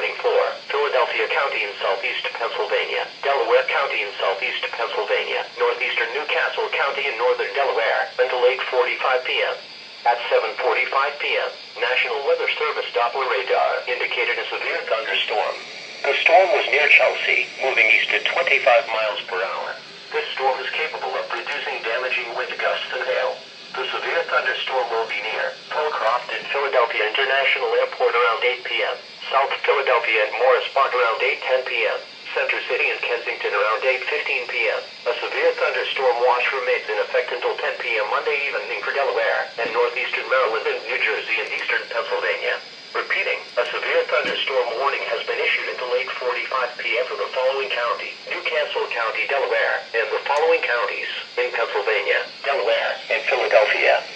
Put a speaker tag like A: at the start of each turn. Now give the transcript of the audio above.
A: warning for Philadelphia County in southeast Pennsylvania, Delaware County in southeast Pennsylvania, northeastern Newcastle County in northern Delaware, until 8:45 p.m. At 7:45 p.m., National Weather Service Doppler radar indicated a severe thunderstorm. The storm was near Chelsea, moving east at 25 miles per hour. This storm is capable of producing damaging wind gusts and hail. The severe thunderstorm will be near Polcroft and Philadelphia International Airport around 8 p.m., South Philadelphia and Morris Park around 8:10 p.m., Center City and Kensington around 8:15 p.m. A severe thunderstorm watch remains in effect until 10 p.m. Monday evening for Delaware and northeastern Maryland and New Jersey and eastern Pennsylvania. Repeating, a severe thunderstorm warning has been issued until 8:45 p.m. for the following county: Newcastle County, Delaware, and the following counties in Pennsylvania, Delaware, and Philadelphia.